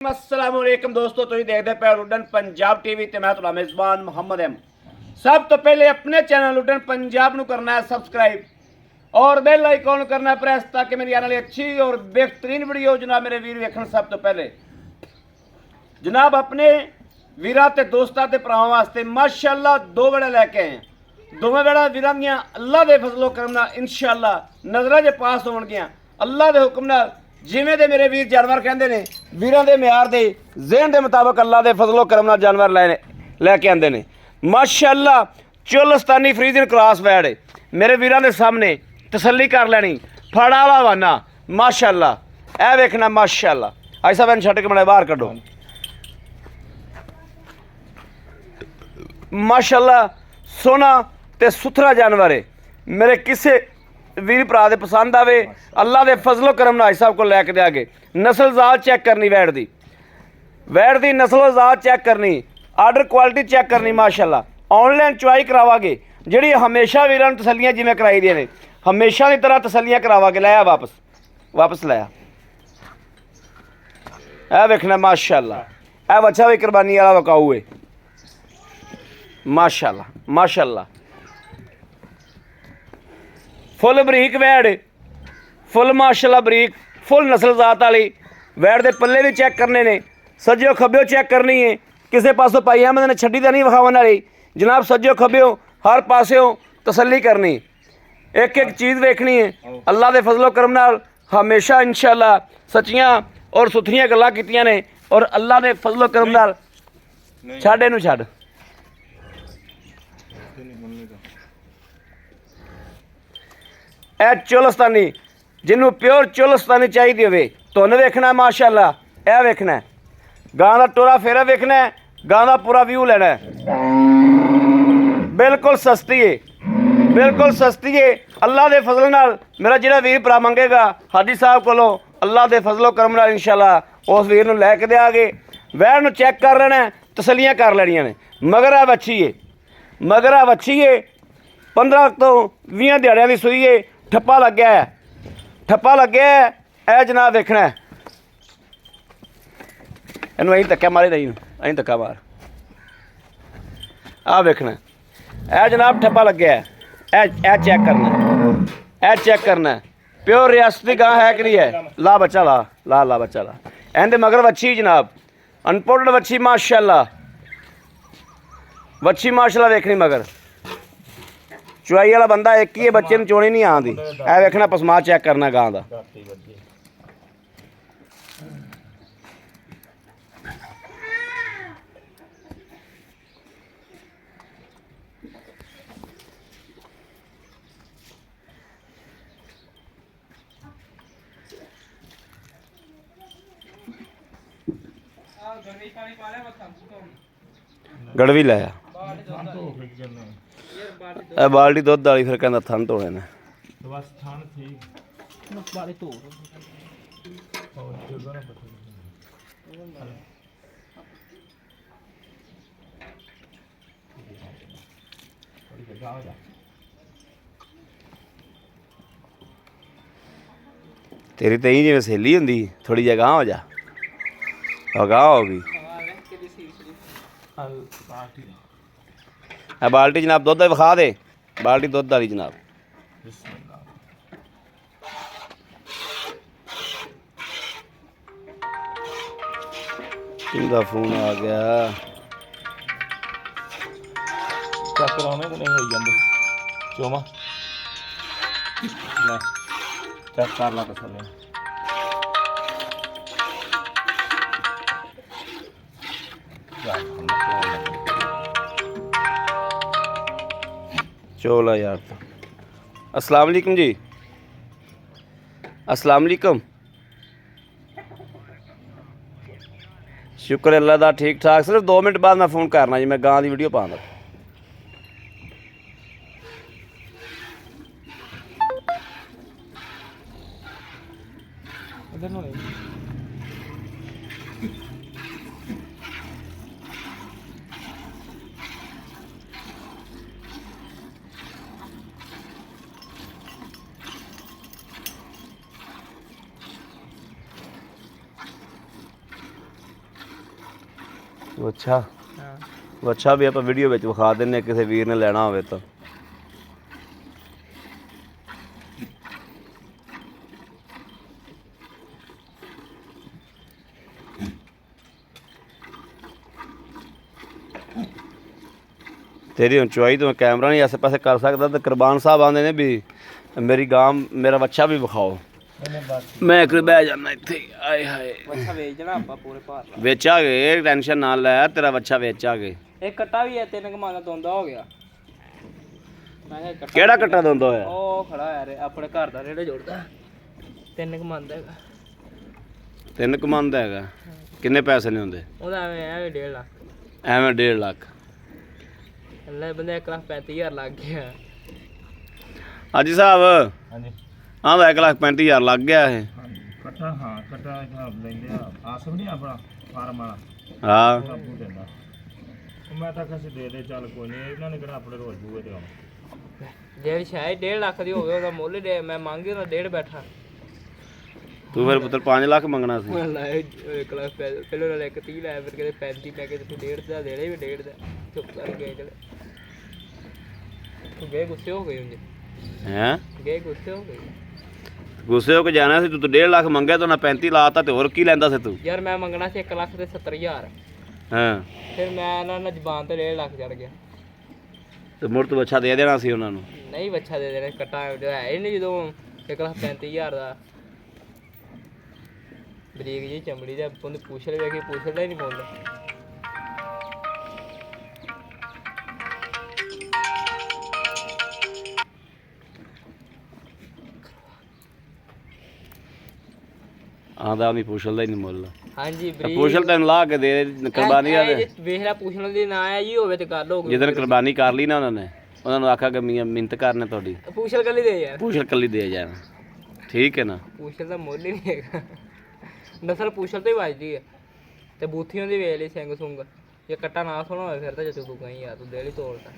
अस्सलामुअलैकुम दोस्तों, तुम देखते पे लुडन पंजाब टीवी ते मैं तुहाडा मेज़बान मुहम्मद एम। सब तो पहले अपने चैनल लुडन पंजाब नू करना है सब्सक्राइब और बेल आइकॉन करना है प्रेस, ताकि मेरी आने वाली अच्छी और बेहतरीन वीडियो जनाब मेरे वीर वेखण। सब तो पहले जनाब अपने वीरां ते दोस्तां ते भरावां वास्ते माशाअल्लाह दो वेड़ा लैके आए हैं। दोवें वेड़ा वीरां दियां अल्लाह दे फजलो करम नाल इंशाअल्लाह नज़रां 'च पास होणगियां अल्लाह दे हुक्म नाल। जिवें दे मेरे वीर जानवर कहते हैं, वीरां दे म्यार दे ज़हन दे मुताबिक अल्लाह दे फजलो करम नाल जानवर लैके आंदे ने माशाअल्लाह। चोलस्तानी फ्रीजियन क्रॉस बैड है मेरे वीरां दे सामने, तसल्ली कर लैनी। फड़ा वाला वाना माशाअल्लाह, ऐ वेखना माशाअल्लाह। ऐसा मैंने छड्ड के बड़ा बाहर कड्डो माशाअल्लाह। सोना ते सुथरा जानवर है मेरे किसे वीर भरा दे पसंद आवे अल्लाह दे फजलो करम नाल साहब को लैके देंगे। नस्ल जात चेक करनी, वैट दी नस्ल जात चेक करनी, आर्डर क्वालिटी चेक करनी माशाअल्लाह। ऑनलाइन चुआई करावागे जिहड़ी हमेशा वीरां नूं तसल्लियां जिवें कराई दी ने, हमेशा की तरह तसल्लियां करावागे। लाया वापस लाया। ऐ वेखना माशाअल्लाह। ऐ बच्चा भी कुरबानी वाला वकाऊ है माशाअल्लाह। फुल बरीक वैड़, फुल माशाअल्लाह बरीक, फुल नस्ल जात वाली वैड़। दे पल्ले भी चेक करने ने, सज्जो खब्बिओ चेक करनी है। किसी पासों भाई अहमद ने छड्डी तो नहीं विखावन वाली जनाब। सज्जो खब्बिओ हर पासों तसल्ली करनी, एक एक चीज़ वेखनी है अल्लाह दे फजलो करम नाल। हमेशा इंशाअल्लाह सच्चियां और सुथरियां गल्लां कीतियां ने और अल्लाह दे फजलो करम नाल। छड्ड इहनूं छड्ड। ए चोलस्तानी जिन्हों प्योर चोलस्तानी चाहिए होवे तुन वेखना माशाअल्लाह। ए वेखना गां का टोरा फेरा वेखना, गां का पूरा व्यू लेना है। बिल्कुल सस्ती है अल्लाह दे फजल नाल। मेरा जिहड़ा वीर भरा मंगेगा हाजी साहब कोलों अल्लाह दे फजलो करम नाल इंशाअल्लाह उस वीर नूं लैके देंगे। वैड़ नूं चेक कर लेना, तसल्लियां कर लैनियां ने। मगर आ बच्छी है 15 तो 20 दिहाड़ियां दी सूई है। ठप्पा लग्या है ए जनाब देखना है। इनू अं धक्का मारे नहीं, अं धक्का मार। आ वेखना ए जनाब ठप्पा लग्या है। ए चेक करना प्योर रियासती गां है कि नहीं है। ला बच्चा ला बच्चा ला। एंदे मगर वच्छी जनाब अनपोर्टेड वच्छी माशाअल्लाह। वेखनी मगर चुआई वाला बंदा एक ही है, बच्चे नूं चोनी नहीं आती। ऐ वेखना पसमा चेक करना गां दा। गड़वी लाया बाल्टी दुध वाली, फिर कहना थन धोने ने। तेरी तो ही जिवें सहेली होंदी, थोड़ी जगह हो जा, गाह होगी। बाल्टी जनाब दुध विखा दे, बाल्टी दुध वाली जनाब। किंदा फोन आ गया। चेक कराने कि नहीं हो जाते चोमा चेक कर ला तसल्ली। चोला यार तो। अस्सलाम वालेकुम जी, अस्सलाम वालेकुम। शुक्र अल्लाह दा, ठीक ठाक। सिर्फ 2 मिनट बाद मैं फ़ोन करना जी, मैं गां की वीडियो पाना। ਅੱਛਾ ਹਾਂ ਅੱਛਾ ਵੀ ਆਪਾਂ ਵੀਡੀਓ ਵਿੱਚ ਵਿਖਾ ਦਿੰਨੇ ਆ, ਕਿਸੇ ਵੀਰ ਨੇ ਲੈਣਾ ਹੋਵੇ ਤਾਂ। ਤੇਰੀ ਹੁਣ ਚੁਆਈ ਤੋਂ ਮੈਂ ਕੈਮਰਾ ਨਹੀਂ ਆਸੇ ਪਾਸੇ ਕਰ ਸਕਦਾ, ਤੇ ਕੁਰਬਾਨ ਸਾਹਿਬ ਆਉਂਦੇ ਨੇ ਵੀ ਮੇਰੀ ਗਾਂ ਮੇਰਾ ਬੱਚਾ ਵੀ ਵਿਖਾਓ। ਇਹਨੇ ਬਸ ਮੈਂ ਇੱਕ ਬਹਿ ਜਾਣਾ ਇੱਥੇ ਹੀ। ਆਏ ਹਾਏ ਬੱਚਾ ਵੇਚਣਾ ਆਪਾਂ ਪੂਰੇ ਭਾਰ ਲਾ। ਵੇਚਾਂਗੇ, ਟੈਨਸ਼ਨ ਨਾ ਲੈ, ਤੇਰਾ ਬੱਚਾ ਵੇਚਾਂਗੇ। ਇਹ ਕੱਟਾ ਵੀ ਹੈ 3 ਕਮਾਨਾ ਦੋਂਦਾ ਹੋ ਗਿਆ। ਮੈਂ ਕਿਹਾ ਕੱਟਾ ਕਿਹੜਾ ਕੱਟਾ ਦੋਂਦਾ ਹੋਇਆ? ਉਹ ਖੜਾ ਯਾਰ ਆਪਣੇ ਘਰ ਦਾ ਰੇੜੇ ਜੋੜਦਾ 3 ਕਮਾਂਦਾ ਹੈਗਾ। 3 ਕਮਾਉਂਦਾ ਹੈਗਾ। ਕਿੰਨੇ ਪੈਸੇ ਨੇ ਹੁੰਦੇ? ਉਹਦਾ ਐਵੇਂ 1.5 ਲੱਖ। ਐਵੇਂ 1.5 ਲੱਖ। ਲੈ ਬੰਦੇ 1,35,000 ਲੱਗ ਗਿਆ। ਹਾਜੀ ਸਾਹਿਬ ਹਾਂਜੀ ਆਹ 1,35,000 ਲੱਗ ਗਿਆ ਇਹ। ਕੱਟਾ ਹਾਂ ਕੱਟਾ ਲੈਂਦੇ ਆ ਆਸਮ ਨਹੀਂ ਆਪਣਾ ਫਾਰਮ ਵਾਲਾ ਹਾਂ ਬਾਪੂ ਦਿੰਦਾ। ਮੈਂ ਤਾਂ ਕਿਸੇ ਦੇ ਦੇ ਚੱਲ ਕੋਈ ਨਹੀਂ, ਇਹਨਾਂ ਨੇ ਕਿਹੜਾ ਆਪਣੇ ਰੋਜ਼ ਬੂਏ ਤੇ ਆਉਣਾ। ਜਿਹੜੀ ਸ਼ਾਇਦ 1.5 ਲੱਖ ਦੀ ਹੋਵੇ ਉਹਦਾ ਮੁੱਲ ਹੀ ਮੈਂ ਮੰਗੀ ਉਹਦਾ 1.5 ਬੈਠਾ। ਤੂੰ ਫਿਰ ਪੁੱਤਰ 5 ਲੱਖ ਮੰਗਣਾ ਸੀ। ਮੈਂ ਲਾਇਆ 1 ਲੱਖ ਪਹਿਲਾਂ ਨਾਲ 1,30 ਲਾਇਆ, ਫਿਰ ਕਹਿੰਦੇ 35 ਪੈ ਕੇ ਤੂੰ 1.5 ਦਾ ਦੇਣਾ ਵੀ 1.5 ਦਾ। ਚੁੱਪ ਕਰ ਗਏ ਚਲੇ ਤੂੰ ਗਏ ਗੁੱਸੇ ਹੋ ਗਏ ਹੁੰਦੇ ਹੈਂ ਗਏ ਗੁੱਸੇ ਹੋ ਗਏ। ਗੁੱਸੇ ਹੋ ਕੇ ਜਾਣਾ ਸੀ ਤੂੰ ਤਾਂ 1.5 ਲੱਖ ਮੰਗਿਆ, ਤਾਂ ਨਾ 35 ਲਾਤਾ, ਤੇ ਹੋਰ ਕੀ ਲੈਂਦਾ ਸੀ ਤੂੰ? ਯਾਰ ਮੈਂ ਮੰਗਣਾ ਸੀ 1 ਲੱਖ ਤੇ 70,000। ਹਾਂ ਫਿਰ ਮੈਂ ਇਹਨਾਂ ਨਾਲ ਜ਼ਬਾਨ ਤੇ 1.5 ਲੱਖ ਚੜ ਗਿਆ। ਤੇ ਮੁੜ ਤੂੰ ਬੱਚਾ ਦੇ ਦੇਣਾ ਸੀ ਉਹਨਾਂ ਨੂੰ। ਨਹੀਂ ਬੱਚਾ ਦੇ ਦੇਣਾ, ਕੱਟਾ ਹੈ ਹੀ ਨਹੀਂ। ਜਦੋਂ 1,35,000 ਦਾ ਬਰੀਕ ਜੀ ਚਮੜੀ ਦਾ ਉਹਨੇ ਪੁੱਛ ਲਿਆ ਕਿ ਪੁੱਛਦਾ ਹੀ ਨਹੀਂ ਮੁੱਲ। ਆਂਦਾ ਨਹੀਂ ਪੁੱਛਦਾ ਹੀ ਨਹੀਂ ਮੁੱਲ। ਹਾਂਜੀ ਬਰੀਕ ਪੁੱਛਲ ਤੈਨੂੰ ਲਾ ਕੇ ਦੇ ਕੁਰਬਾਨੀ ਆ ਦੇ। ਵੇਖ ਲੈ ਪੁੱਛਣ ਦੀ ਨਾ ਆ ਜੀ ਹੋਵੇ ਤੇ ਗੱਲ ਹੋ ਗਈ। ਜਿੱਦਣ ਕੁਰਬਾਨੀ ਕਰ ਲਈ ਨਾ ਉਹਨਾਂ ਨੂੰ ਆਖਿਆ ਕਿ ਮੀਆਂ ਮਿੰਤ ਕਰਨੇ ਤੁਹਾਡੀ, ਪੁੱਛਲ ਕੱਲੀ ਦੇ ਯਾਰ। ਪੁੱਛਲ ਕੱਲੀ ਦੇ ਜਾਣਾ। ਠੀਕ ਹੈ ਨਾ? ਪੁੱਛਲ ਦਾ ਮੁੱਲ ਹੀ ਨਹੀਂ ਹੈਗਾ। ਨਸਲ ਪੁੱਛਲ ਤੇ ਹੀ ਵੱਜਦੀ ਹੈ ਤੇ ਬੂਥੀਆਂ ਦੀ ਵੇਖ ਲਈ ਸਿੰਘ ਸੁੰਗ। ਜੇ ਕੱਟਾ ਨਾ ਸੋਣਾ ਹੋਵੇ ਫਿਰ ਤਾਂ ਜੱਤੂ ਤੂੰ ਕਹੀਂ ਯਾਰ ਤੂੰ ਦੇਲੀ ਤੋੜਦਾ।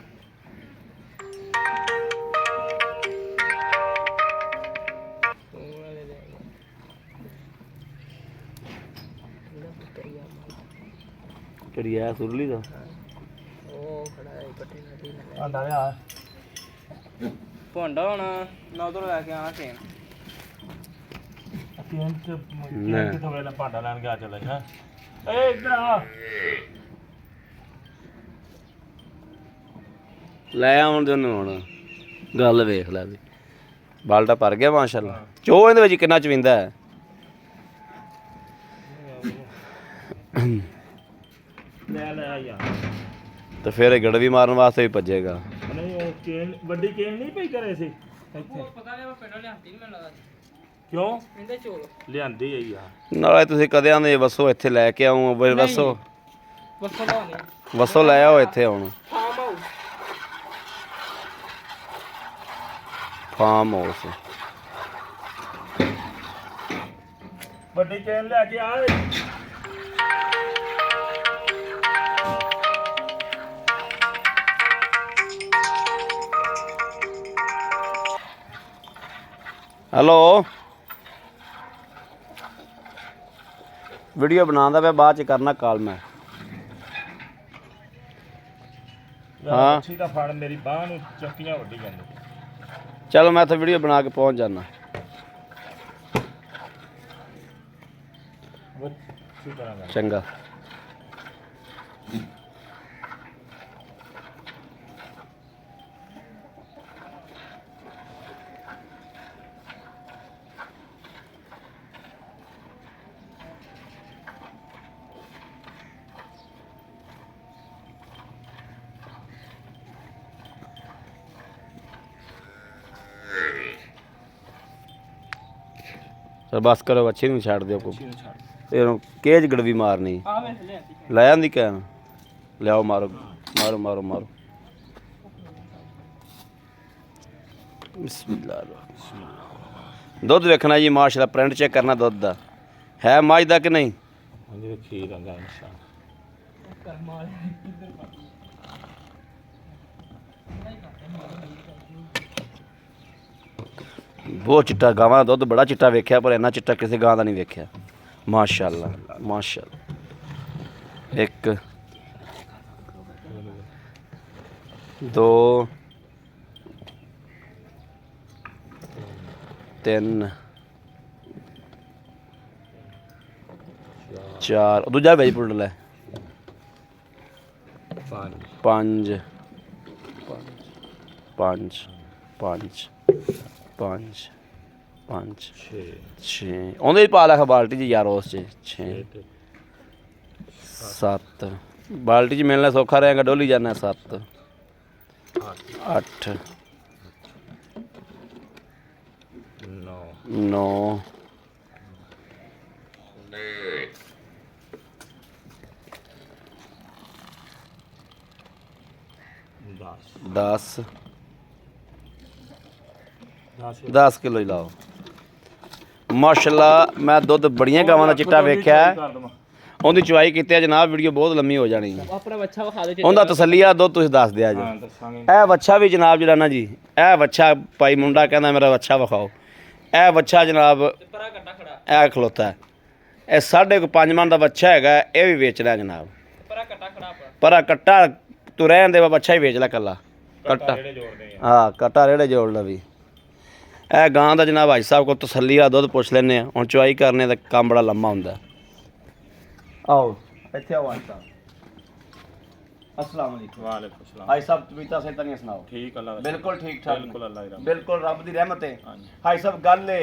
ਕਿਹੜੀ ਆ ਸੁਰਲੀ ਦਾ? ਉਹ ਖੜਾ ਹੈ ਪੱਟੀ ਨਦੀ ਨਾਲ। ਆਂਦਾ ਆ ਭੁੰਡਾ ਹੁਣ ਮੈਂ ਉਧਰੋਂ ਲੈ ਕੇ ਆਣਾ ਟ੍ਰੇਨ। ਕਿੰਨ ਤੇ ਤੋਂ ਵੇਲੇ ਭਾਂਡਾ ਲੈਣ ਗਿਆ ਚੱਲੇ ਹਾਂ। ਏ ਇੱਧਰ ਆ ਲੈ ਆਉਣ ਦੇ ਉਹਨੂੰ। ਹੁਣ ਗੱਲ ਵੇਖ ਲੈ ਵੀ ਬਾਲਟਾ ਭਰ ਗਿਆ ਮਾਸ਼ਾਅੱਲਾ। ਚੋ ਇਹਦੇ ਵਿੱਚ ਕਿੰਨਾ ਚਵਿੰਦਾ ਹੈ। ਲੈ ਆ ਯਾਰ। ਤੇ ਫਿਰ ਇਹ ਗੜਵੀ ਮਾਰਨ ਵਾਸਤੇ ਵੀ ਭੱਜੇਗਾ। ਨਹੀਂ ਉਹ ਕੇਨ ਵੱਡੀ ਕੇਨ ਨਹੀਂ ਪਈ ਕਰੇ ਸੀ ਇੱਥੇ। ਪਤਾ ਨਹੀਂ ਮੈਂ ਪਿੰਡੋਂ ਲਿਆਂਦੀ ਨਹੀਂ ਮੈਨੂੰ ਲੱਗਦਾ। ਕਿਉਂ ਇਹਦੇ ਚੋਲ ਲਿਆਂਦੀ ਹੈ ਯਾਰ? ਨਾਲੇ ਤੁਸੀਂ ਕਦੇ ਆਂਦੇ ਵਸੋ ਇੱਥੇ ਲੈ ਕੇ ਆਉਂ। ਵਸੋ ਵਸੋਂ ਦਾ ਨਹੀਂ ਵਸੋ ਲੈ ਆਓ ਇੱਥੇ ਹੁਣ। Farm house. Farm house. ਵੱਡੀ ਕੇਨ ਲੈ ਕੇ ਆ। ਹੈਲੋ ਵੀਡੀਓ ਬਣਾਉਂਦਾ ਪਿਆ, ਬਾਅਦ ਚ ਕਰਨਾ ਕਾਲ ਮੈਂ। ਹਾਂ ਅੱਛੀ ਤਾਂ ਫੜ ਮੇਰੀ ਬਾਹ ਨੂੰ ਚੱਕੀਆਂ ਵੱਡੀ ਜਾਂਦੀ। ਚਲੋ ਮੈਂ ਇੱਥੇ ਵੀਡੀਓ ਬਣਾ ਕੇ ਪਹੁੰਚ ਜਾਣਾ। ਕੀ ਕਰਾਂਗਾ? ਚੰਗਾ। ਸਰ ਬਸ ਕਰੋ, ਅੱਛੀ ਨੂੰ ਛੱਡ ਦਿਓ ਕੋ। ਇਹਨੂੰ ਕੇਜ ਗੜਵੀ ਮਾਰਨੀ। ਆ ਵੇਖ ਲਿਆਂਦੀ। ਲੈ ਆਂਦੀ ਕਹਿਣ। ਲਿਆਓ ਮਾਰੋ ਮਾਰੋ ਮਾਰੋ ਮਾਰੋ। ਬਿਸਮਿਲ੍ਲਾਹ। ਦੁੱਧ ਵੇਖਣਾ ਜੀ ਮਾਸ਼ਾਅੱਲਾ, ਪ੍ਰਿੰਟ ਚੈੱਕ ਕਰਨਾ ਦੁੱਧ ਦਾ। ਹੈ ਮੱਝ ਦਾ ਕਿ ਨਹੀਂ? ਹਾਂਜੀ ਖੀਰ ਆਂਦਾ ਇਨਸ਼ਾਅੱਲਾ। ਬਹੁਤ ਚਿੱਟਾ ਗਾਵਾਂ ਦਾ ਦੁੱਧ ਬੜਾ ਚਿੱਟਾ ਵੇਖਿਆ, ਪਰ ਇੰਨਾ ਚਿੱਟਾ ਕਿਸੇ ਗਾਂ ਦਾ ਨਹੀਂ ਵੇਖਿਆ। ਮਾਸ਼ਾਅੱਲਾ ਮਾਸ਼ਾਅੱਲਾ। 1 2 3 4 ਦੂਜਾ ਵੇਜ ਪੁੱਟ ਲੈ 5 5 5 5 5 6 ਉਹਦੇ ਪਾ ਲੈ ਬਾਲਟੀ 'ਚ ਯਾਰ ਉਸ 'ਚ 6 7 ਬਾਲਟੀ 'ਚ ਮਿਲਣਾ ਸੌਖਾ ਰਹੇਗਾ ਡੋਲੀ ਜਾਣਾ 7 8 9 10 10 ਕਿਲੋ ਹੀ ਲਾਓ ਮਾਸ਼ਾਅੱਲਾ ਮੈਂ ਦੁੱਧ ਬੜੀਆਂ ਗਾਵਾਂ ਦਾ ਚਿੱਟਾ ਵੇਖਿਆ ਉਹਦੀ ਚੁਆਈ ਕੀਤੀ ਜਨਾਬ ਵੀਡੀਓ ਬਹੁਤ ਲੰਮੀ ਹੋ ਜਾਣੀ ਆਪਣਾ ਬੱਚਾ ਵਿਖਾ ਦਿਓ ਉਹਦਾ ਤਸੱਲੀਆ ਦੁੱਧ ਤੁਸੀਂ ਦੱਸ ਦਿਆ ਜੀ ਇਹ ਵੱਛਾ ਵੀ ਜਨਾਬ ਜਿਹੜਾ ਨਾ ਜੀ ਇਹ ਵੱਛਾ ਭਾਈ ਮੁੰਡਾ ਕਹਿੰਦਾ ਮੇਰਾ ਵੱਛਾ ਵਿਖਾਓ ਇਹ ਵੱਛਾ ਜਨਾਬ ਪਰਾ ਕੱਟਾ ਖੜਾ ਇਹ ਖਲੋਤਾ ਹੈ ਇਹ 5.5 ਮਣ ਦਾ ਵੱਛਾ ਹੈਗਾ ਇਹ ਵੀ ਵੇਚ ਲਿਆ ਜਨਾਬ ਪਰਾ ਕੱਟਾ ਖੜਾ ਆਪਣਾ ਪਰ ਆਹ ਕੱਟਾ ਤੂੰ ਰਹਿਣ ਦੇ ਵੱਛਾ ਹੀ ਵੇਚ ਲੈ ਕੱਲਾ ਕੱਟਾ ਹਾਂ ਕੱਟਾ ਰੇੜੇ ਜੋੜ ਲੈ ਵੀ ਇਹ ਗਾਂ ਦਾ ਜਨਾਬ ਭਾਈ ਸਾਹਿਬ ਕੋਲ ਤਸੱਲੀ ਵਾਲਾ ਦੁੱਧ ਪੁੱਛ ਲੈਂਦੇ ਆ ਹੁਣ ਚੁਆਈ ਕਰਨੇ ਦਾ ਕੰਮ ਬੜਾ ਲੰਮਾ ਹੁੰਦਾ ਆਓ ਇੱਥੇ ਆਓ ਭਾਈ ਸਾਹਿਬ अस्सलाम वालेकुम वालेकुम सलाम भाई साहब तबीयत से तनिया सुनाओ ठीक अल्लाह बिल्कुल ठीक ठाक बिल्कुल अल्लाह की रहमत बिल्कुल रब दी रहमत है हाँ जी भाई साहब गल है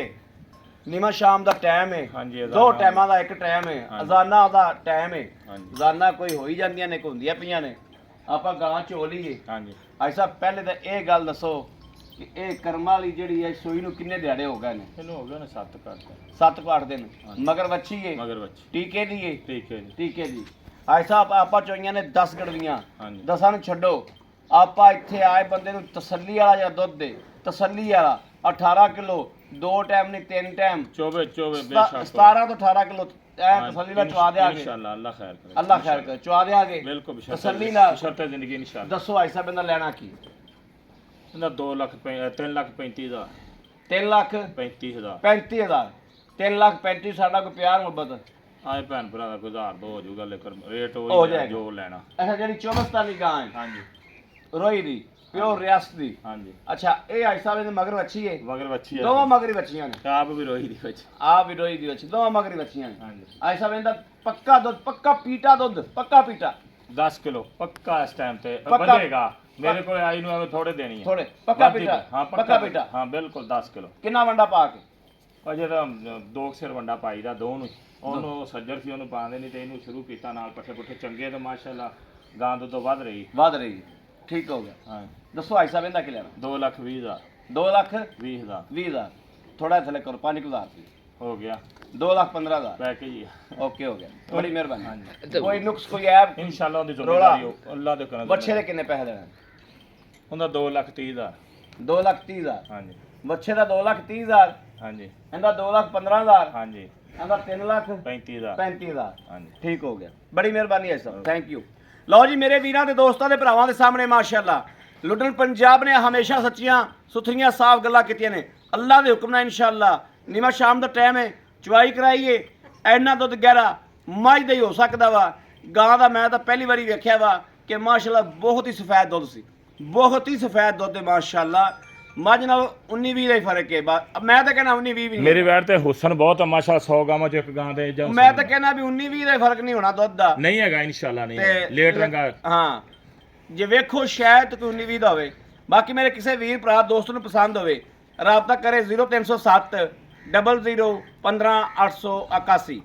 नीमा शाम दा टाइम है हाँ जी दो टाइमां दा एक टाइम है हाँ जी। अजाना दा टाइम है हाँ जी अजाना कोई हो ही जांदियां ने ਹੁੰਦੀਆਂ ਪਈਆਂ ਨੇ ਆਪਾਂ ਗਾਂ ਚੋ ਲਈਏ हाँ जी ਭਾਈ ਸਾਹਿਬ ਪਹਿਲੇ ਤਾਂ ਇਹ ਗੱਲ ਦੱਸੋ ਕਿ ਇਹ ਕਰਮਾਂ ਵਾਲੀ ਜਿਹੜੀ ਹੈ ਸੂਈ ਨੂੰ ਕਿੰਨੇ ਦਿਹਾੜੇ ਹੋ ਗਏ ਨੇ ਇਹਨੂੰ ਹੋ ਗਿਆ ਨਾ 7 ਘੱਟ 7 ਕੁ 8 ਦਿਨ ਮਗਰ ਵੱਛੀ ਹੈ ਮਗਰ ਬੱਚੀ ਟੀਕੇ ਦੀ ਹੈ ਠੀਕ ਹੈ ਜੀ ਠੀਕ ਹੈ ਜੀ ਭਾਈ ਸਾਹਿਬ ਆਪਾਂ ਚੋਈਆਂ ਨੇ 10 ਗੜਵੀਆਂ हाँ जी 10 ਨੂੰ ਛੱਡੋ ਆਪਾਂ ਇੱਥੇ ਆਏ ਬੰਦੇ ਨੂੰ ਤਸੱਲੀ ਵਾਲਾ ਜਾਂ ਦੁੱਧ ਦੇ ਤਸੱਲੀ ਵਾਲਾ 18 ਕਿਲੋ 2 ਟਾਈਮ ਨਹੀਂ 3 ਟਾਈਮ 24 बेशक 17 ਤੋਂ 18 ਕਿਲੋ ਐ ਤਸੱਲੀ ਨਾਲ ਚਵਾ ਦਿਆਂਗੇ इंशाल्लाह अल्लाह खैर करे ਅੱਲਾ ਖੈਰ ਕਰੇ ਚਵਾ ਦਿਆਂਗੇ बिल्कुल ਤਸੱਲੀ ਨਾਲ शर्त जिंदगी इंशाल्लाह ਦੱਸੋ ਭਾਈ ਸਾਹਿਬ ਇਹਦਾ ਲੈਣਾ ਕੀ ਇਹਦਾ 2 ਲੱਖ 3 ਲੱਖ 35000 3 ਲੱਖ 35000 35000 3 ਲੱਖ 35 ਸਾਡਾ ਕੋਈ ਪਿਆਰ ਮੁਹੱਬਤ ਆਏ ਭੈਣ ਭਰਾ ਦਾ ਕੋਈ 1000 ਦੋ ਹੋ ਜਾਊਗਾ ਲੇਕਿਨ ਰੇਟ ਹੋ ਉਹ ਜਾਏਗਾ। ਜੋ ਲੈਣਾ ਅੱਛਾ ਜਿਹੜੀ 24 ਦੀ ਗਾਂ ਹੈ ਹਾਂਜੀ ਰੋਈ ਦੀ ਪਿਓਰ ਰਿਆਸਤ ਦੀ ਹਾਂਜੀ ਅੱਛਾ ਇਹ ਭਾਈ ਸਾਹਿਬ ਇਹਦੇ ਮਗਰ ਵੱਛੀ ਹੈ ਮਗਰ ਬੱਚੀ ਦੋਵਾਂ ਹੈ ਮਗਰੀ ਵੱਛੀਆਂ ਨੇ ਆਪ ਵੀ ਰੋਈ ਦੀ ਵਿੱਚ ਆ ਵੀ ਰੋਈ ਦੀ ਵੱਛੀ ਦੋਵਾਂ ਮਗਰੀ ਵੱਛੀਆਂ ਨੇ ਹਾਂਜੀ ਭਾਈ ਸਾਹਿਬ ਇਹਦਾ ਪੱਕਾ ਦੁੱਧ ਪੱਕਾ ਪੀਟਾ ਦੁੱਧ ਪੱਕਾ ਪੀਟਾ 10 ਕਿਲੋ ਪੱਕਾ ਇਸ ਟਾਈਮ ਤੇ ਪੱਕਾ। ਵਧੇਗਾ ਮੇਰੇ ਕੋਲ ਆਈ ਨੂੰ ਐਵੇਂ ਥੋੜੇ ਦੇਣੀ ਹੈ ਥੋੜੇ ਪੱਕਾ ਵੱਧ ਹੀ- ਪੀਟਾ ਹਾਂ ਪੱਕਾ ਪੀਟਾ ਹਾਂ ਬਿਲਕੁਲ 10 ਕਿਲੋ ਕਿੰਨਾ ਵੰਡਾ ਪਾ ਕੇ ਅਜੇ ਤਾਂ 2 ਸਿਰ ਵੰਡਾ ਪਾਈਦਾ ਦੋ ਨੂੰ ਹੀ। ਉਹਨੂੰ ਸੱਜਰ ਸੀ ਉਹਨੂੰ ਪਾਉਂਦੇ ਨਹੀਂ ਤੇ ਇਹਨੂੰ ਸ਼ੁਰੂ ਕੀਤਾ ਨਾਲ ਪੱਠੇ ਪੁੱਠੇ ਚੰਗੇ ਤੇ ਮਾਸ਼ਾਅੱਲਾ ਗਾਂ ਦੁੱਧ ਵੱਧ ਰਹੀ ਵਧ ਰਹੀ ਹੈ। ਠੀਕ ਹੋ ਗਿਆ ਹਾਂ ਦੱਸੋ ਭਾਈ ਸਾਹਿਬ ਇਹਦਾ ਕੀ ਲੈਣਾ 2,20,000 2 ਲੱਖ 20,000 20,000 ਥੋੜਾ ਥੱਲੇ ਕਰੋ 5,000 ਹੋ ਗਿਆ 2 ਲੱਖ 15,000 ਪੈਕੇਜ ਹੀ ਓਕੇ ਹੋ ਗਿਆ ਬੜੀ ਮਿਹਰਬਾਨੀ ਹਾਂਜੀ ਕੋਈ ਨੁਕਸ ਕੋਈ ਐਪ ਇਨਸ਼ਾਅੱਲਾ ਉਹਦੀ ਰੌਲਾ। ਜ਼ਿੰਮੇਵਾਰੀ ਉਹ ਅੱਲਾਹ ਦੇ ਕਰਨ ਬੱਚੇ ਦੇ ਕਿੰਨੇ ਪੈਸੇ ਦੇਣੇ ਉਹਦਾ 2,30,000 2 ਲੱਖ 30,000 ਹਾਂਜੀ ਬੱਚੇ ਦਾ 2 ਲੱਖ 30,000 ਹਾਂਜੀ ਇਹਦਾ 2 ਲੱਖ 15,000 ਹਾਂਜੀ ਇਹਦਾ 3 ਲੱਖ 35,000 35,000 ਹਾਂਜੀ ਠੀਕ ਹੋ ਗਿਆ ਬੜੀ ਮਿਹਰਬਾਨੀ ਹੈ ਸਰ ਥੈਂਕ ਯੂ ਲਓ ਜੀ ਮੇਰੇ ਵੀਰਾਂ ਤੇ ਦੋਸਤਾਂ ਦੇ ਭਰਾਵਾਂ ਦੇ ਸਾਹਮਣੇ ਮਾਸ਼ਾਅੱਲਾ ਲੁੱਟਣ ਪੰਜਾਬ ਨੇ ਹਮੇਸ਼ਾ ਸੱਚੀਆਂ ਸੁਥਰੀਆਂ ਸਾਫ਼ ਗੱਲਾਂ ਕੀਤੀਆਂ ਨੇ ਅੱਲਾ ਦੇ ਹੁਕਮ ਨਾਲ ਇਨਸ਼ਾਅੱਲਾ ਨੀਮਾ ਸ਼ਾਮ ਦਾ ਟਾਈਮ ਹੈ ਚੁਆਈ ਕਰਾਈਏ ਐਨਾ ਦੁੱਧ ਗਹਿਰਾ ਮੱਝ ਦਾ ਹੀ ਹੋ ਸਕਦਾ ਵਾ ਗਾਂ ਦਾ ਮੈਂ ਤਾਂ ਪਹਿਲੀ ਵਾਰੀ ਵੇਖਿਆ ਵਾ ਕਿ ਮਾਸ਼ਾਅੱਲਾ ਬਹੁਤ ਹੀ ਸਫੈਦ ਦੁੱਧ ਸੀ ਬਹੁਤ ਹੀ ਸਫੈਦ ਦੁੱਧ ਹੈ ਮਾਸ਼ਾਅੱਲਾ ਮੱਝ ਨਾਲ 19-20 ਦਾ ਹੀ ਫਰਕ ਹੈ ਮੈਂ ਤਾਂ ਕਹਿੰਦਾ 19-20 ਵੀ ਨਹੀਂ ਮੇਰੀ ਵੈਟ ਤੇ ਹੁਸਨ ਬਹੁਤ ਆ ਮਾਸ਼ਾ 100 ਗਾਵਾਂ ਚ ਇੱਕ ਗਾਂ ਦੇ ਜਾਂ ਮੈਂ ਤਾਂ ਕਹਿੰਦਾ ਵੀ 19-20 ਦਾ ਹੀ ਫਰਕ ਨਹੀਂ ਹੋਣਾ ਦੁੱਧ ਦਾ ਨਹੀਂ ਹੈਗਾ ਇਨਸ਼ਾਅੱਲਾ ਨਹੀਂ ਤੇ ਲੇਟ ਰੰਗਾ ਹਾਂ ਜੇ ਵੇਖੋ ਸ਼ਾਇਦ ਕੋਈ 19-20 ਦਾ ਹੋਵੇ ਬਾਕੀ ਮੇਰੇ ਕਿਸੇ ਵੀਰ ਭਰਾ ਦੋਸਤ ਨੂੰ ਪਸੰਦ ਹੋਵੇ ਰਾਬਤਾ ਕਰੇ 0307 00 15 881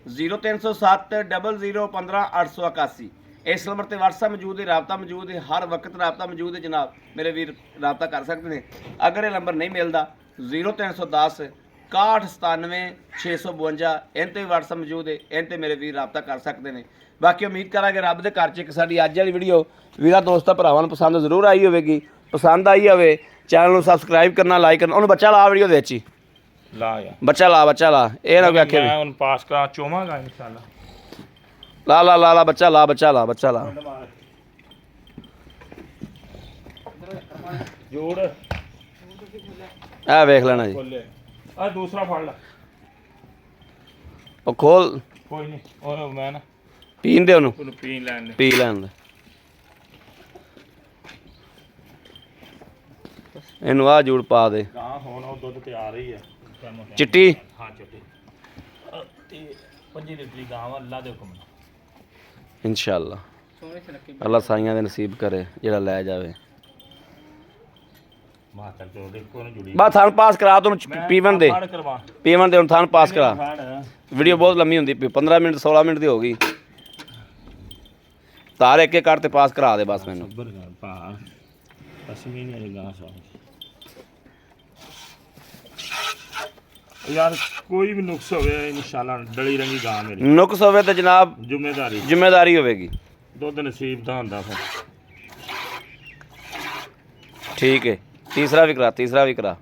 0307 00 15 881 ਇਸ ਨੰਬਰ ਤੇ WhatsApp ਮੌਜੂਦ ਹੈ ਰਾਬਤਾ ਮੌਜੂਦ ਹੈ ਹਰ ਵਕਤ ਰਾਬਤਾ ਮੌਜੂਦ ਹੈ ਜਨਾਬ ਮੇਰੇ ਵੀਰ ਰਾਬਤਾ ਕਰ ਸਕਦੇ ਨੇ ਅਗਰ ਇਹ ਨੰਬਰ ਨਹੀਂ ਮਿਲਦਾ 0310 6197 652 ਇਹਨਾਂ ਤੇ WhatsApp ਮੌਜੂਦ ਹੈ ਇਹਨਾਂ ਤੇ ਮੇਰੇ ਵੀਰ ਰਾਬਤਾ ਕਰ ਸਕਦੇ ਨੇ ਬਾਕੀ ਉਮੀਦ ਕਰਾਂਗੇ ਰੱਬ ਦੇ ਘਰ 'ਚ ਇੱਕ ਸਾਡੀ ਅੱਜ ਵਾਲੀ ਵੀਡੀਓ ਵੀਰਾਂ ਦੋਸਤਾਂ ਭਰਾਵਾਂ ਨੂੰ ਪਸੰਦ ਜ਼ਰੂਰ ਆਈ ਹੋਵੇਗੀ ਪਸੰਦ ਆਈ ਹੋਵੇ ਚੈਨਲ ਨੂੰ ਸਬਸਕ੍ਰਾਈਬ ਕਰਨਾ ਲਾਈਕ ਕਰਨਾ ਉਹਨੂੰ ਬੱਚਾ ਲਾ ਵੀਡੀਓ ਦੇ ਵਿੱਚ ਹੀ ਲਾ ਯਾਰ ਬੱਚਾ ਲਾ ਇਹ ਨਾ ਕੋਈ ਆਖੇ ਮੈਂ ਹੁਣ ਪਾਸ ਕਰਾਂ ਚੋਵਾਂਗਾ ਇਨਸ਼ਾਅੱਲਾ ਲਾ ਬੱਚਾ ਲਾ ਜੋੜ ਇਹ ਵੇਖ ਲੈਣਾ ਜੀ ਖੋਲੇ ਆ ਦੂਸਰਾ ਫੜ ਲੈ ਉਹ ਖੋਲ ਕੋਈ ਨਹੀਂ ਉਹ ਮੈਂ ਨਾ ਪੀਣ ਦੇ ਉਹਨੂੰ ਉਹਨੂੰ ਪੀਣ ਲੈਣ ਦੇ ਪੀ ਲੈਣ ਦੇ ਇਹਨੂੰ ਆ ਜੂੜ ਪਾ ਦੇ। ਗਾਂ ਹੁਣ ਉਹ ਦੁੱਧ ਤਿਆਰ ਹੀ ਹੈ ਚਿੱਟੀ ਹਾਂ ਚਿੱਟੀ ਤੇ 5 ਲੀਟਰ ਗਾਂ ਵਾ ਅੱਲਾ ਦੇ ਹੁਕਮ ਨਾਲ। ਇਨਸ਼ਾਅੱਲਾ ਸੋਹਣੇ ਸੁਨੱਖੀ ਅੱਲਾ ਸਾਈਆਂ ਦੇ ਨਸੀਬ ਕਰੇ ਜਿਹੜਾ ਲੈ ਜਾਵੇ। ਮਾਤਰ ਚੋਂ ਦੇਖੋ ਨਾ ਜੁੜੀ ਬਸ ਥਣ ਪਾਸ ਕਰਾ ਤੂੰ ਪੀਵਨ ਦੇ ਫੜ ਕਰਵਾ ਪੀਵਨ ਦੇ ਹੁਣ ਥਣ ਪਾਸ ਕਰਾ। ਫੜ ਵੀਡੀਓ ਬਹੁਤ ਲੰਮੀ ਹੁੰਦੀ 15 ਮਿੰਟ 16 ਮਿੰਟ ਦੀ ਹੋ ਗਈ। ਤਾਰ ਇੱਕ ਇੱਕ ਕਰ ਤੇ ਪਾਸ ਕਰਾ ਦੇ ਬਸ ਮੈਨੂੰ। ਸਬਰ ਕਰ ਭਾ ਅਸੀਂ ਨਹੀਂ ਗਾਂ ਸਾ ਯਾਰ ਕੋਈ ਵੀ ਨੁਕਸ ਹੋਵੇ ਇਨਸ਼ਾਅੱਲਾ ਡਲੀ ਰੰਗੀ ਗਾਂ ਮੇਰੀ ਨੁਕਸ ਹੋਵੇ ਤਾਂ ਜਨਾਬ ਜ਼ਿੰਮੇਦਾਰੀ ਹੋਵੇਗੀ। ਦੁੱਧ ਨਸੀਬ ਦਾ ਹੁੰਦਾ ਫਿਰ। ਠੀਕ ਹੈ ਤੀਸਰਾ ਵੀ ਕਰਾ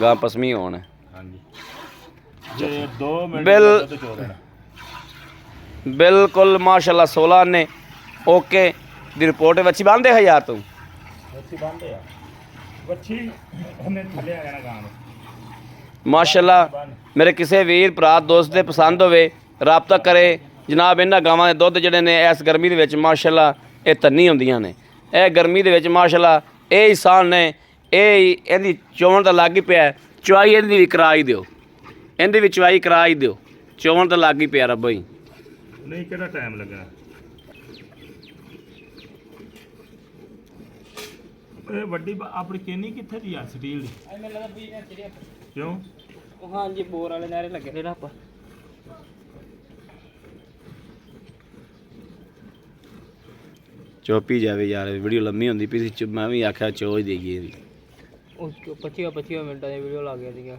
ਗਾਂ ਪਸਮੀ ਹੋਣ। ਹਾਂਜੀ ਜੇ 2 ਮਿੰਟ ਬਿਲ- ਦੁੱਧ ਚੋ ਦੇਣਾ। ਬਿਲਕੁਲ ਮਾਸ਼ਾਅੱਲਾ 16 ਨੇ ਓਕੇ ਦੀ ਰਿਪੋਰਟ ਵੱਛੀ ਬੰਨਦੇ 1000 ਤੋਂ ਵੱਛੀ ਬੰਦੇ ਆ ਵੱਛੀ ਉਹਨੇ ਥੱਲੇ ਆ ਜਾਣਾ ਗਾਂ ਨੂੰ ਮਾਸ਼ਾਅੱਲਾ। ਮੇਰੇ ਕਿਸੇ ਵੀਰ ਭਰਾ ਦੋਸਤ ਦੇ ਪਸੰਦ ਹੋਵੇ ਰਾਬਤਾ ਕਰੇ ਜਨਾਬ। ਇਹਨਾਂ ਗਾਵਾਂ ਦੇ ਦੁੱਧ ਜਿਹੜੇ ਨੇ ਇਸ ਗਰਮੀ ਦੇ ਵਿੱਚ ਮਾਸ਼ਾਅੱਲਾ ਇਹ ਧੰਨੀ ਹੁੰਦੀਆਂ ਨੇ। ਇਹ ਗਰਮੀ ਦੇ ਵਿੱਚ ਮਾਸ਼ਾਅੱਲਾ ਇਹ ਇਨਸਾਨ ਨੇ ਇਹਦੀ ਚੋਣ ਤਾਂ ਲੱਗ ਹੀ ਪਿਆ। ਚੁਆਈ ਇਹਦੀ ਵੀ ਕਰਾ ਹੀ ਦਿਓ। ਇਹਦੀ ਵੀ ਚੁਆਈ ਕਰਾ ਹੀ ਦਿਓ। ਚੋਣ ਤਾਂ ਲੱਗ ਹੀ ਪਿਆ ਰੱਬਾ ਹੀ। ਨਹੀਂ ਕਿਹੜਾ ਟਾਈਮ ਲੱਗਾ ਇਹ ਵੱਡੀ ਆਪਣੀ ਕੇਨੀ ਕਿੱਥੇ ਦੀ ਆ ਸਟੀਲ ਦੀ ਮੈਨੂੰ ਲੱਗਦਾ ਵੀ ਇਹ ਚਿੜੀਆ ਕਿਉਂ ਉਹ ਹਾਂਜੀ ਬੋਰ ਵਾਲੇ ਨਾਰੇ ਲੱਗੇ ਨੇ ਰੱਬ। ਚੋਪੀ ਜਾਵੇ ਯਾਰ ਵੀਡੀਓ ਲੰਮੀ ਹੁੰਦੀ ਪਈ ਸੀ। ਮੈਂ ਵੀ ਆਖਿਆ ਚੋਜ ਦੇਈਏ ਇਹਦੀ। ਉਹ 25 ਮਿੰਟਾਂ ਦੀ ਵੀਡੀਓ ਲੱਗ ਗਈ ਸੀਗਾ।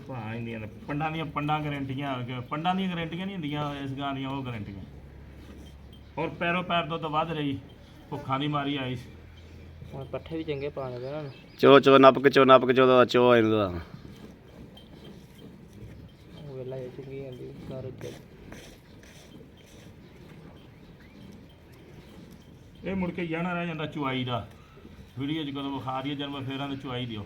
ਭਾ ਇੰਡੀਆਂ ਪੰਡਾਂ ਦੀਆਂ ਗਾਰੰਟੀਆਂ ਨਹੀਂ ਹੁੰਦੀਆਂ ਇਸ ਗਾਂ ਦੀਆਂ ਉਹ ਗਾਰੰਟੀਆਂ। ਹੋਰ ਪੈਰੋ ਪੈਰ ਦੁੱਧ ਵੱਧ ਰਹੀ ਭੁੱਖਾਂ ਦੀ ਮਾਰੀ ਆਈ। ਹੁਣ ਪੱਠੇ ਵੀ ਚੰਗੇ ਪਾ ਦੇ ਨਾ ਚੋ ਨੱਪ ਕੇ ਦਾ ਚੋ ਇਹਦਾ ਉਹ ਵੇਲਾ ਇਹ ਚੰਗੀ ਆਂਦੀ ਸਾਰੇ ਤੇ ਇਹ ਮੁੜ ਕੇ ਜਾਣਾ ਰਹਿ ਜਾਂਦਾ ਚੁਆਈ ਦਾ। ਵੀਡੀਓ 'ਚ ਕਦੋਂ ਵਿਖਾ ਰਹੀ ਹੈ ਜਨਮ ਫੇਰਾਂ ਦੀ ਚੁਆਈ ਦਿਓ।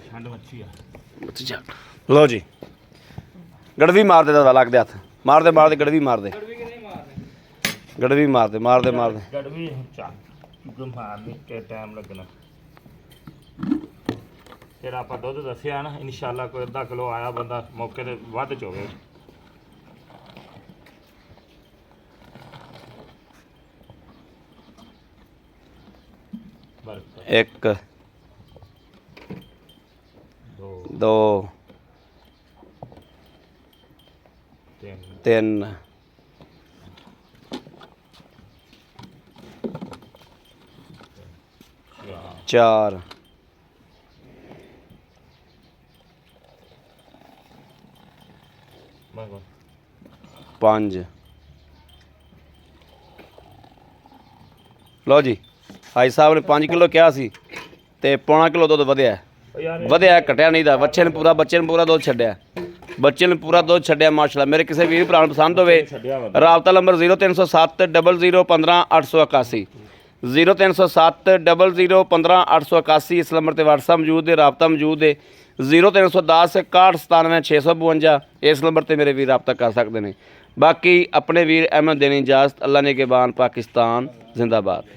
ਛੰਡ ਮੱਛੀ ਆ ਲਓ ਜੀ ਗੜਵੀ ਮਾਰ ਦੇ ਦਾ ਲੱਗਦੇ ਹੱਥ ਮਾਰਦੇ ਗੜਵੀ ਮਾਰਦੇ ਗੜਵੀ ਚੱਕ ਮਾਰਨੀ ਕਿ ਟਾਈਮ ਲੱਗਣਾ। ਫਿਰ ਆਪਾਂ ਦੁੱਧ ਦੱਸਿਆ ਨਾ ਇਨਸ਼ਾਅੱਲਾ ਕੋਈ ਅੱਧਾ ਕਿਲੋ ਆਇਆ ਬੰਦਾ ਮੌਕੇ ਤੇ ਵੱਧ ਚੋਵੇ। ਇੱਕ 2 3 4 5 ਲਓ ਜੀ ਭਾਈ ਸਾਹਿਬ ਨੇ 5 ਕਿਲੋ ਕਿਹਾ ਸੀ ਤੇ ਪੌਣਾ ਕਿਲੋ ਦੁੱਧ ਵਧਿਆ ਘਟਿਆ ਨਹੀਂ ਦਾ। ਬੱਚੇ ਨੇ ਪੂਰਾ ਦੁੱਧ ਛੱਡਿਆ ਮਾਸ਼ਾਅੱਲਾ। ਮੇਰੇ ਕਿਸੇ ਵੀਰ ਭਰਾ ਨੂੰ ਪਸੰਦ ਹੋਵੇ ਰਾਬਤਾ ਨੰਬਰ 0307 0015 881 0307 0015 881 ਇਸ ਨੰਬਰ ਤੇ WhatsApp ਮੌਜੂਦ ਹੈ ਰਾਬਤਾ ਮੌਜੂਦ ਹੈ 0310 6197 652 ਇਸ ਨੰਬਰ ਤੇ ਮੇਰੇ ਵੀਰ ਰਾਬਤਾ ਕਰ ਸਕਦੇ ਨੇ। ਬਾਕੀ ਆਪਣੇ ਵੀਰ ਅਹਿਮਦ ਦੇਣੀ ਇਜਾਜ਼ਤ। ਅੱਲਾ ਨੇ ਕੇ ਬਾਨ ਪਾਕਿस्तान जिंदाबाद।